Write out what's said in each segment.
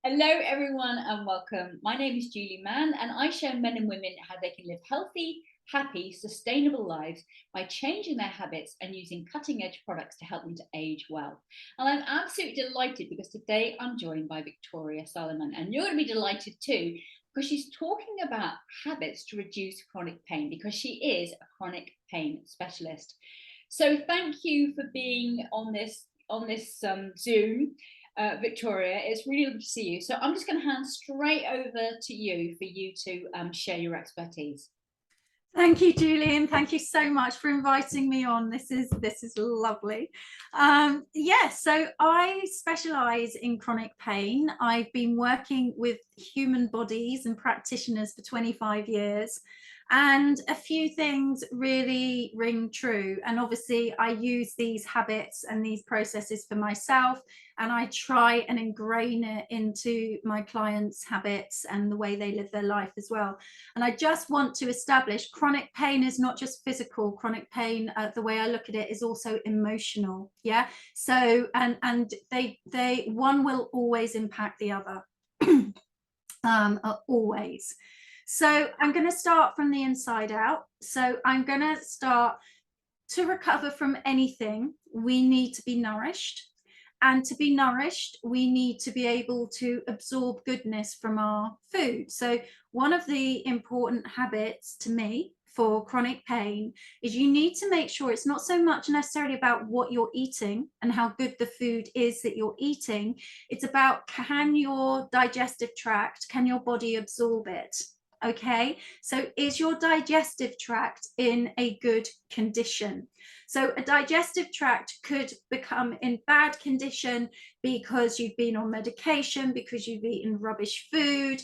Hello, everyone, and welcome. My name is Julie Mann, and I show men and women how they can live healthy, happy, sustainable lives by changing their habits and using cutting edge products to help them to age well. And I'm absolutely delighted because today I'm joined by Victoria Salomon, and you're going to be delighted too because she's talking about habits to reduce chronic pain because she is a chronic pain specialist. So thank you for being on this Zoom. Victoria, it's really lovely to see you. So I'm just going to hand straight over to you for you to share your expertise. Thank you, Julian. Thank you so much for inviting me on. This is lovely. So I specialize in chronic pain. I've been working with human bodies and practitioners for 25 years. And a few things really ring true. And obviously, I use these habits and these processes for myself, and I try and ingrain it into my clients' habits and the way they live their life as well. And I just want to establish chronic pain is not just physical. Chronic pain, the way I look at it, is also emotional. Yeah. So and they one will always impact the other. Always. So I'm going to start from the inside out. So I'm going to start to recover from anything. We need to be nourished. And to be nourished, we need to be able to absorb goodness from our food. So one of the important habits to me for chronic pain is you need to make sure it's not so much necessarily about what you're eating and how good the food is that you're eating. It's about, can your digestive tract, can your body absorb it? Okay, so is your digestive tract in a good condition? So a digestive tract could become in bad condition because you've been on medication, because you've eaten rubbish food,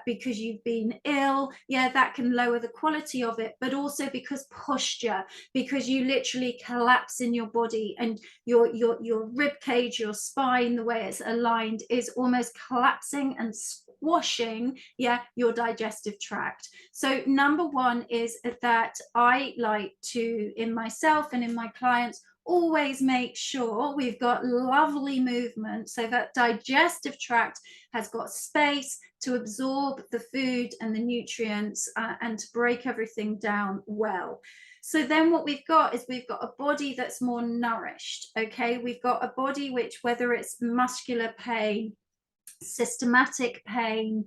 because you've been ill. Yeah, that can lower the quality of it, but also because posture, because you literally collapse in your body and your rib cage, your spine, the way it's aligned is almost collapsing and squashing, yeah, your digestive tract. So number one is that I like to, in myself and in my clients, always make sure we've got lovely movement so that digestive tract has got space to absorb the food and the nutrients and to break everything down well. So then what we've got is we've got a body that's more nourished. Okay, we've got a body which, whether it's muscular pain, systematic pain,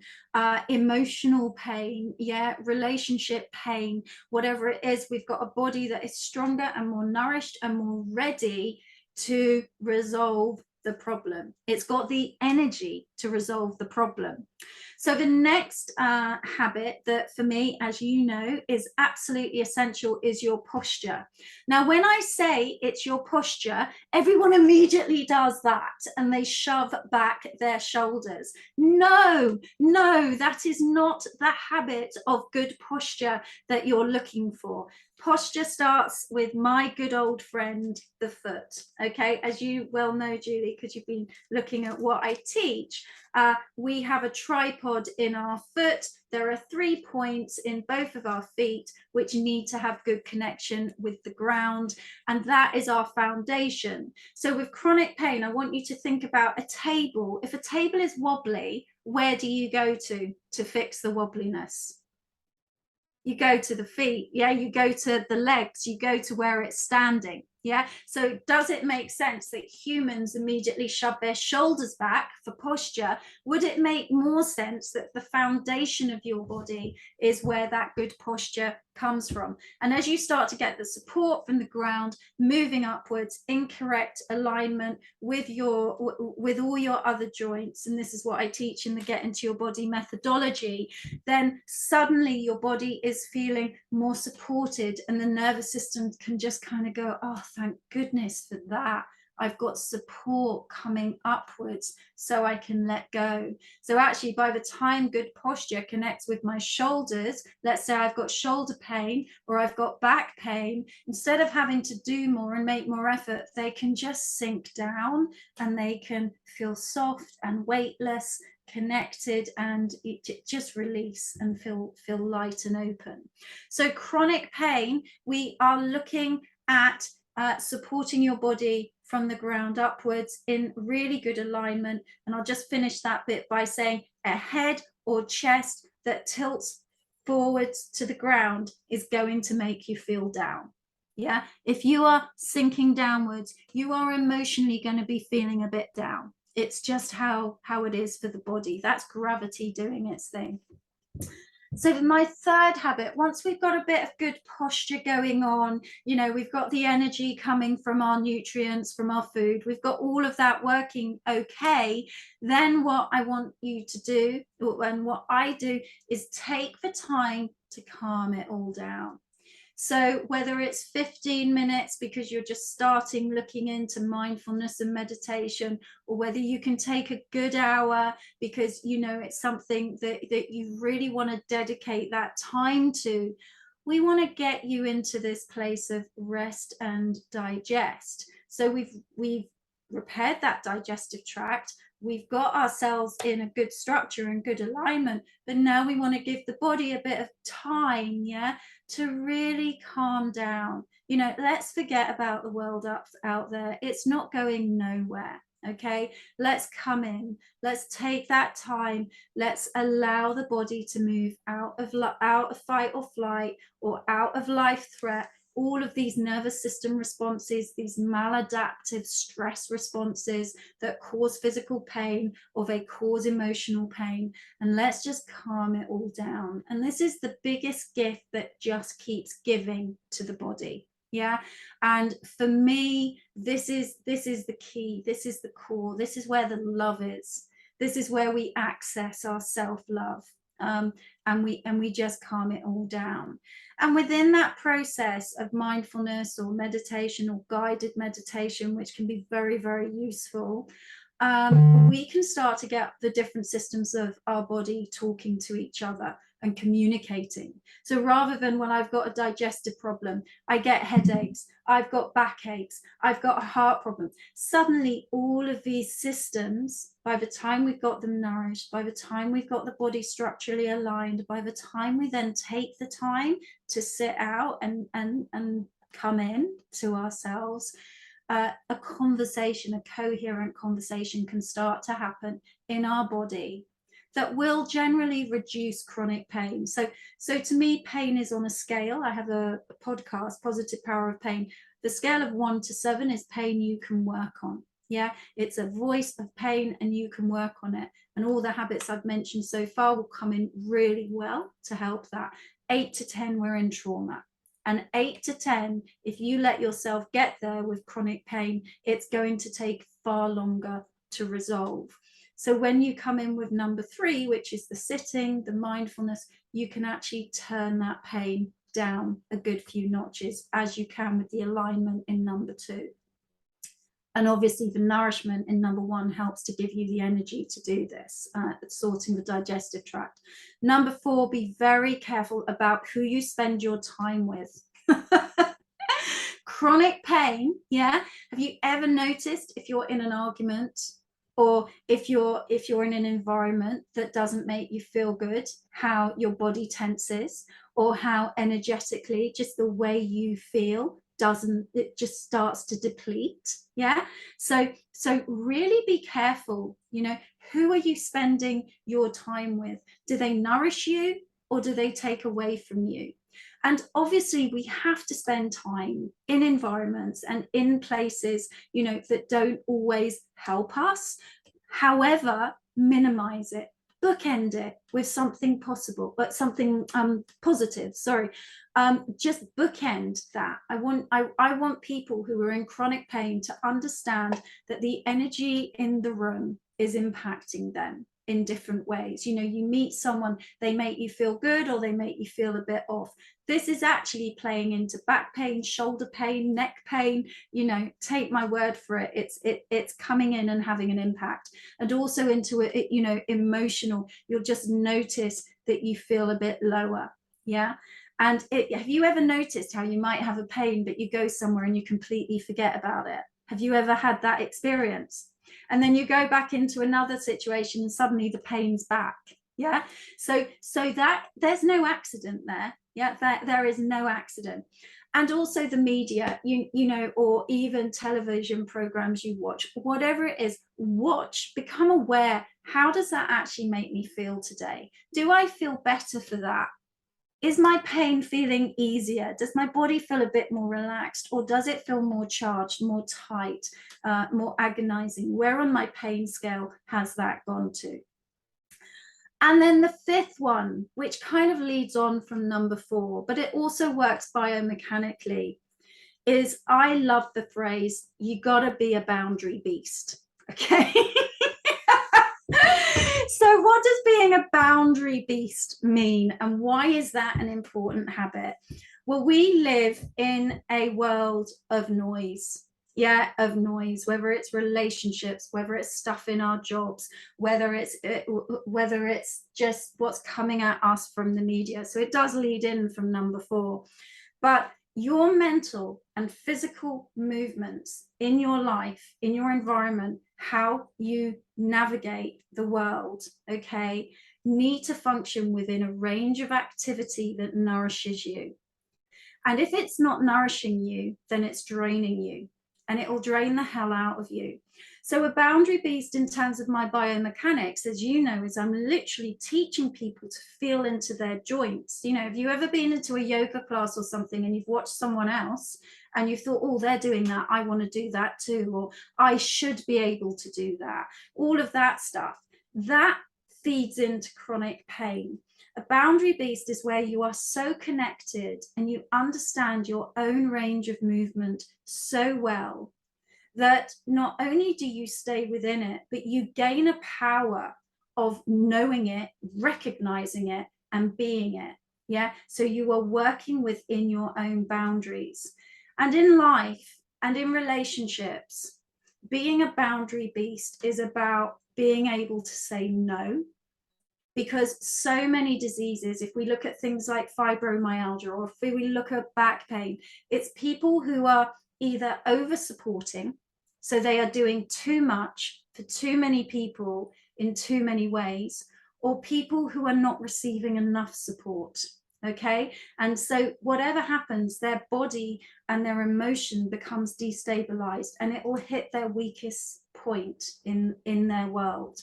emotional pain, yeah, relationship pain, whatever it is, we've got a body that is stronger and more nourished and more ready to resolve the problem. It's got the energy to resolve the problem. So the next habit that for me, as you know, is absolutely essential is your posture. Now, when I say it's your posture, everyone immediately does that and they shove back their shoulders. No, that is not the habit of good posture that you're looking for. Posture starts with my good old friend, the foot. Okay, as you well know, Julie, because you've been looking at what I teach, we have a tripod in our foot. There are 3 points in both of our feet which need to have good connection with the ground, and that is our foundation. So with chronic pain, I want you to think about a table. If a table is wobbly, where do you go to fix the wobbliness? You go to the feet. Yeah, you go to the legs, you go to where it's standing. Yeah, so does it make sense that humans immediately shove their shoulders back for posture? Would it make more sense that the foundation of your body is where that good posture comes from? And as you start to get the support from the ground, moving upwards in correct alignment with all your other joints, and this is what I teach in the Get Into Your Body methodology, then suddenly your body is feeling more supported and the nervous system can just kind of go, oh, thank goodness for that. I've got support coming upwards so I can let go. So actually, by the time good posture connects with my shoulders, let's say I've got shoulder pain or I've got back pain, instead of having to do more and make more effort, they can just sink down and they can feel soft and weightless, connected, and just release and feel light and open. So chronic pain, we are looking at supporting your body from the ground upwards in really good alignment. And I'll just finish that bit by saying a head or chest that tilts forwards to the ground is going to make you feel down. Yeah, if you are sinking downwards, you are emotionally going to be feeling a bit down. It's just how it is for the body. That's gravity doing its thing. So my third habit, once we've got a bit of good posture going on, you know, we've got the energy coming from our nutrients, from our food, we've got all of that working okay, then what I want you to do, and what I do, is take the time to calm it all down. So whether it's 15 minutes because you're just starting looking into mindfulness and meditation, or whether you can take a good hour because you know it's something that you really want to dedicate that time to, we want to get you into this place of rest and digest. So we've repaired that digestive tract. We've got ourselves in a good structure and good alignment, but now we want to give the body a bit of time, yeah, to really calm down. You know, let's forget about the world out there. It's not going nowhere. Okay, let's come in. Let's take that time. Let's allow the body to move out of fight or flight, or out of life threat. All of these nervous system responses, these maladaptive stress responses that cause physical pain, or they cause emotional pain, and let's just calm it all down. And this is the biggest gift that just keeps giving to the body. Yeah, and for me, this is the key. This is the core. This is where the love is. This is where we access our self-love, and we just calm it all down. And within that process of mindfulness or meditation or guided meditation, which can be very, very useful, we can start to get the different systems of our body talking to each other and communicating. So rather than, when I've got a digestive problem, I get headaches, I've got backaches, I've got a heart problem, suddenly all of these systems, by the time we've got them nourished, by the time we've got the body structurally aligned, by the time we then take the time to sit out and come in to ourselves, a conversation, a coherent conversation can start to happen in our body that will generally reduce chronic pain. So to me, pain is on a scale. I have a podcast, Positive Power of Pain. The scale of 1 to 7 is pain you can work on. Yeah, it's a voice of pain and you can work on it. And all the habits I've mentioned so far will come in really well to help that. 8 to 10, we're in trauma. And 8 to 10, if you let yourself get there with chronic pain, it's going to take far longer to resolve. So when you come in with number 3, which is the sitting, the mindfulness, you can actually turn that pain down a good few notches, as you can with the alignment in number 2. And obviously the nourishment in number 1 helps to give you the energy to do this, sorting the digestive tract. Number 4, be very careful about who you spend your time with. Chronic pain, yeah? Have you ever noticed, if you're in an argument, or if you're in an environment that doesn't make you feel good, how your body tenses, or how energetically just the way you feel it just starts to deplete? Yeah, so really be careful. You know, who are you spending your time with? Do they nourish you, or do they take away from you? And obviously we have to spend time in environments and in places, you know, that don't always help us. However, minimize it, bookend it with something possible, but something positive. Sorry, just bookend that. I want people who are in chronic pain to understand that the energy in the room is impacting them in different ways. You know, you meet someone, they make you feel good, or they make you feel a bit off. This is actually playing into back pain, shoulder pain, neck pain. You know, take my word for it. It's coming in and having an impact. And also into it, you know, emotional. You'll just notice that you feel a bit lower. Yeah. And have you ever noticed how you might have a pain, but you go somewhere and you completely forget about it? Have you ever had that experience? And then you go back into another situation and suddenly the pain's back. Yeah, so that there's no accident there. Yeah, there is no accident. and also the media, you know, or even television programs you watch, whatever it is, watch, become aware. How does that actually make me feel today? Do I feel better for that? Is my pain feeling easier? Does my body feel a bit more relaxed, or does it feel more charged, more tight, more agonizing? Where on my pain scale has that gone to? And then the fifth one, which kind of leads on from number 4, but it also works biomechanically, is I love the phrase, you gotta be a boundary beast. Okay. So what does being a boundary beast mean, and why is that an important habit? Well, we live in a world of noise. Yeah, of noise, whether it's relationships, whether it's stuff in our jobs, whether it's just what's coming at us from the media. So it does lead in from number 4. But your mental and physical movements in your life, in your environment, how you navigate the world, okay, need to function within a range of activity that nourishes you. And if it's not nourishing you, then it's draining you, and it will drain the hell out of you. So a boundary beast, in terms of my biomechanics, as you know, is I'm literally teaching people to feel into their joints. You know, have you ever been into a yoga class or something and you've watched someone else and you thought, oh, they're doing that, I want to do that too, or I should be able to do that? All of that stuff, that feeds into chronic pain. A boundary beast is where you are so connected and you understand your own range of movement so well that not only do you stay within it, but you gain a power of knowing it, recognizing it, and being it. Yeah. So you are working within your own boundaries. And in life and in relationships, being a boundary beast is about being able to say no. Because so many diseases, if we look at things like fibromyalgia, or if we look at back pain, it's people who are either over supporting, so they are doing too much for too many people in too many ways, or people who are not receiving enough support. Okay. And so whatever happens, their body and their emotion becomes destabilized, and it will hit their weakest point in their world.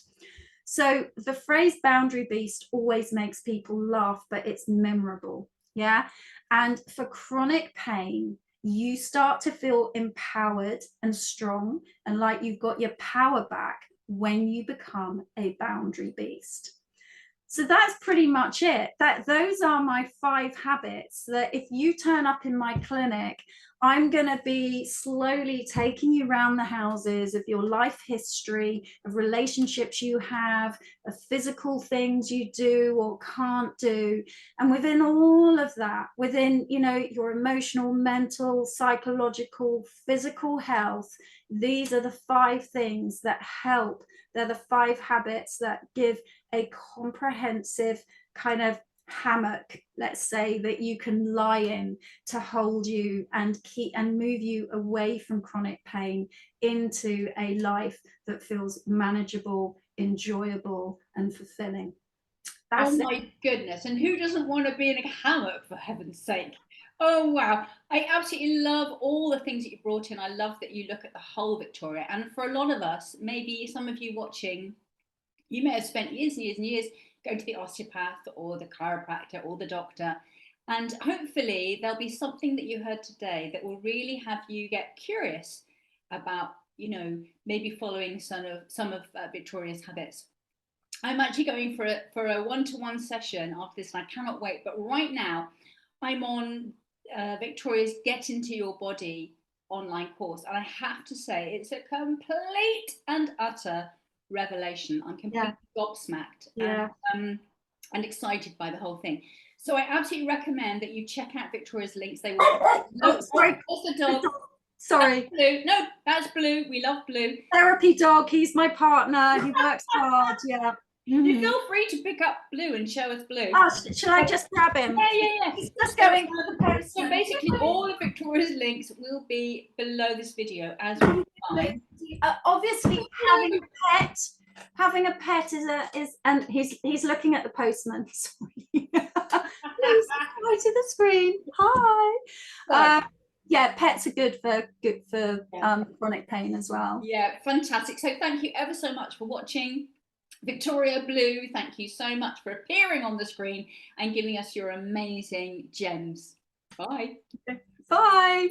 So the phrase boundary beast always makes people laugh, but it's memorable. Yeah. And for chronic pain, you start to feel empowered and strong and like you've got your power back when you become a boundary beast. So that's pretty much it. Those are my 5 habits that if you turn up in my clinic, I'm going to be slowly taking you around the houses of your life history, of relationships you have, of physical things you do or can't do. And within all of that, within, you know, your emotional, mental, psychological, physical health, these are the 5 things that help. They're the 5 habits that give a comprehensive kind of hammock, let's say, that you can lie in to hold you and keep and move you away from chronic pain into a life that feels manageable, enjoyable, and fulfilling. That's my goodness. And who doesn't want to be in a hammock, for heaven's sake? Oh, wow. I absolutely love all the things that you brought in. I love that you look at the whole, Victoria. And for a lot of us, maybe some of you watching, you may have spent years and years and years going to the osteopath or the chiropractor or the doctor. And hopefully there'll be something that you heard today that will really have you get curious about, you know, maybe following some of Victoria's habits. I'm actually going for a one-to-one session after this, and I cannot wait. But right now, I'm on Victoria's Get Into Your Body online course, and I have to say it's a complete and utter revelation. I'm completely gobsmacked and excited by the whole thing. So I absolutely recommend that you check out Victoria's links. They will. Sorry. What's the dog? Sorry. That's Blue. No, that's Blue. We love Blue. Therapy dog. He's my partner. He works hard. Yeah. You feel free to pick up Blue and show us Blue. Oh, shall I just grab him? Yeah. He's just going for the post. So basically, all of Victoria's links will be below this video as well. Obviously, having a pet having a pet is and he's looking at the postman. Sorry. Please hi to the screen. Hi. Yeah, pets are good for chronic pain as well. Yeah, fantastic. So thank you ever so much for watching. Victoria Blue, thank you so much for appearing on the screen and giving us your amazing gems. Bye. Bye.